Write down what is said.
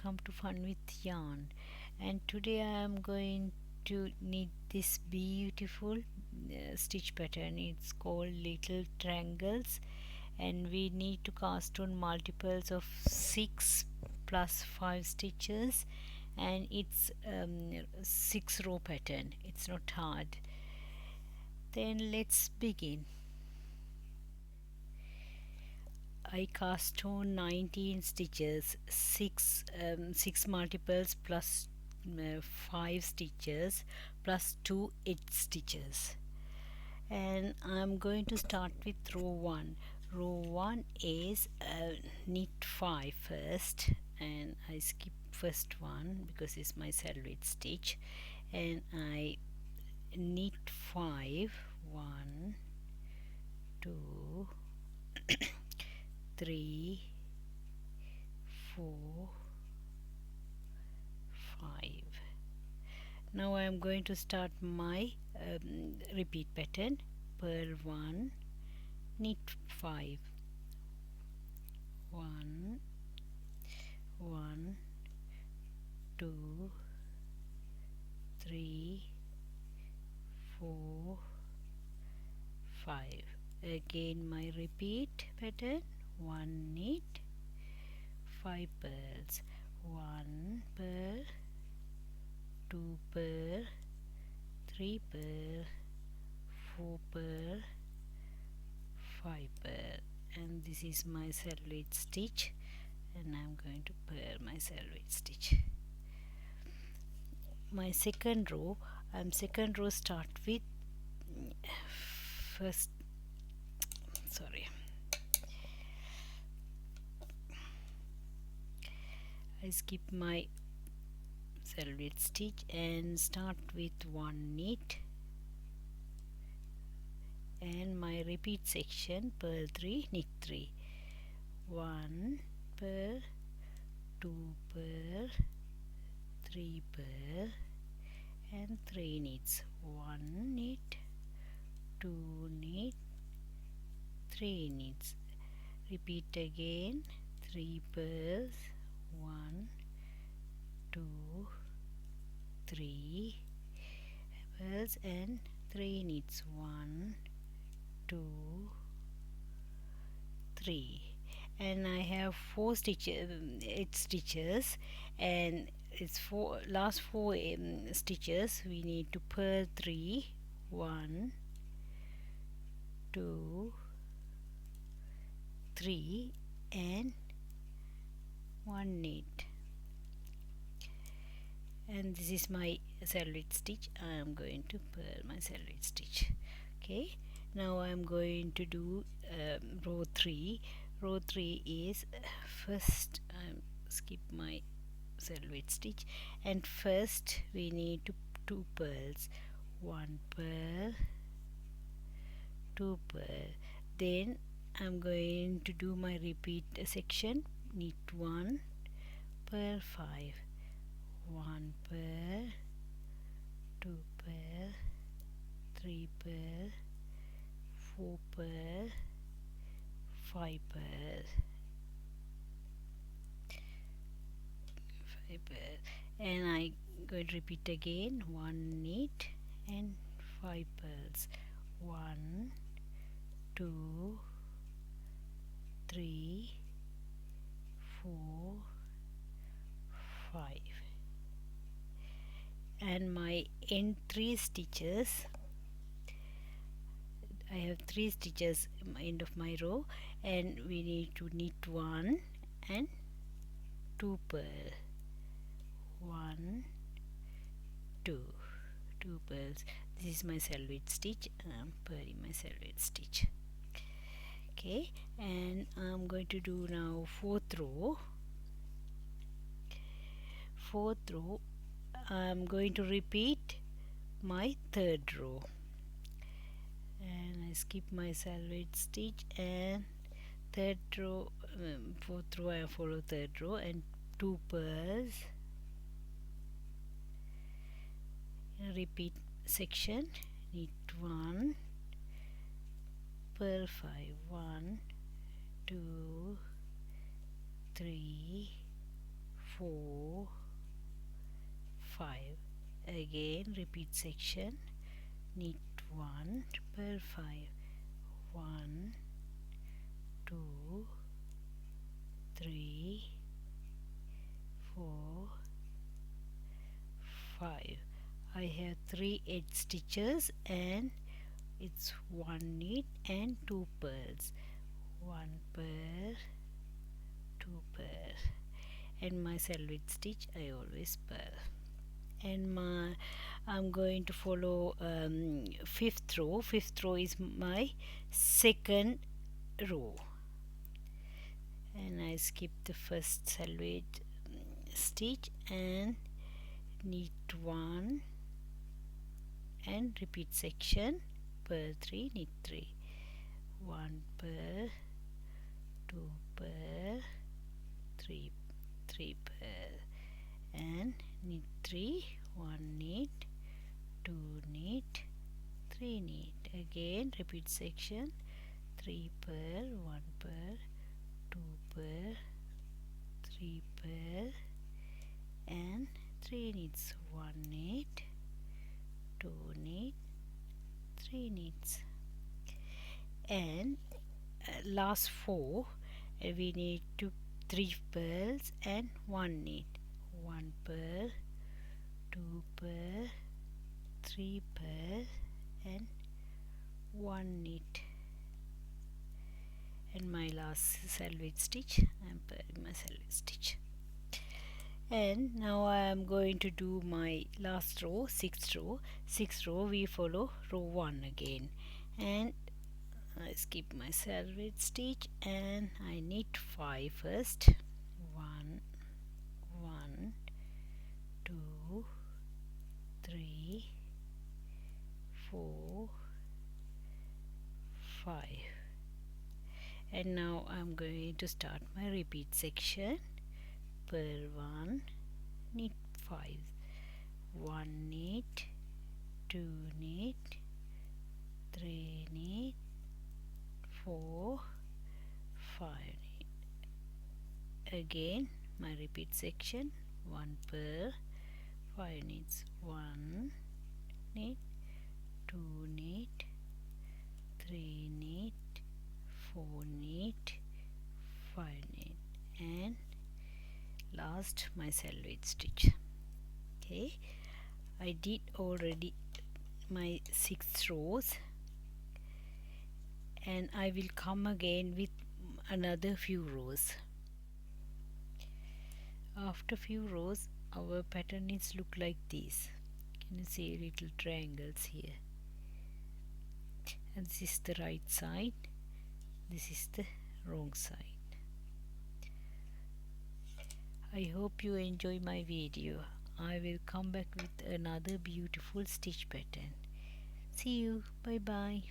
welcome to Fun with Yarn. And today I am going to knit this beautiful stitch pattern. It's called little triangles, and we need to cast on multiples of 6 plus 5 stitches, and it's 6 row pattern. It's not hard. Then let's begin. I cast on 19 stitches, 6 multiples plus 5 stitches plus 2 edge stitches, and I'm going to start with row 1. Row 1 is knit 5 first, and I skip first one because it's my salvage stitch, and I knit 5, 1 2 3 4 5. Now I am going to start my repeat pattern. Purl 1, knit 5, 1 1 2 3 4 5. Again my repeat pattern. 1 knit, 5 purls, 1 purl, 2 purl, 3 purl, 4 purl, 5 purl, and this is my salvage stitch, and I'm going to purl my salvage stitch. My second row start with first I skip my salvage stitch and start with 1 knit, and my repeat section, purl 3, knit 3, 1 purl, 2 purl, 3 purl, and 3 knits, 1 knit, 2 knit, 3 knits. Repeat again, 3 purls, 1 2 3 purls and 3 knits, 1 2 3, and I have 4 stitches, 8 stitches, and it's last 4 stitches we need to purl 3, 1 2 3 and 1 knit, and this is my salvage stitch. I am going to purl my salvage stitch. Okay, now I am going to do row 3. Row 3 is first I skip my salvage stitch, and first we need to 2 purls, 1 purl, 2 purl. Then I'm going to do my repeat section, knit 1, purl 5, 1 purl, 2 purl, 3 purl, 4 purl, 5 purl, 5 purl, and I going to repeat again, 1 knit and 5 purls, 1 2 3 4 5, and my end 3 stitches, I have 3 stitches end of my row, and we need to knit 1 and 2 purl, 1 2 purls. This is my salvage stitch. I'm purling my salvage stitch. Okay, and I'm going to do now fourth row. I'm going to repeat my third row, and I skip my salvage stitch, and third row, fourth row I follow third row, and 2 purls, repeat section, knit 1, purl 5, 1 2 3 4, 5. Again repeat section, knit 1, purl 5, 1, 2, 3, 4, 5. I have 3 edge stitches and it's 1 knit and 2 purls, 1 purl, 2 purl, and my selvage stitch I always purl. And I'm going to follow fifth row. Fifth row is my second row, and I skip the first selvage stitch and knit 1 and repeat section, purl 3, knit 3, 1 purl, 2 purl, 3 purl, and knit 3, 1 knit, 2 knit, 3 knit. Again repeat section, 3 purl, 1 purl, 2 purl, 3 purl, and 3 knits, 1 knit, 2 knit, 3 knits. And last 4 we need 3 purls and 1 knit, 1 purl, 2 purl, 3 purl, and 1 knit. And my last selvage stitch, I am purling my selvage stitch. And now I am going to do my last row, sixth row we follow row 1 again, and I skip my selvage stitch and I knit 5 first, 1, 2, 3, 4, 5. And now I'm going to start my repeat section, purl 1, knit 5, 1 knit, 2 knit, 3 knit, 4, 5 knit. Again my repeat section, 1 purl, 5 knits, 1 knit, 2 knit, 3 knit, 4 knit, 5 knit, and last my selvage stitch. Okay, I did already my 6 rows, and I will come again with another few rows. After few rows our pattern is look like this. Can you see little triangles here? And this is the right side, this is the wrong side. I hope you enjoy my video. I will come back with another beautiful stitch pattern. See you. Bye bye.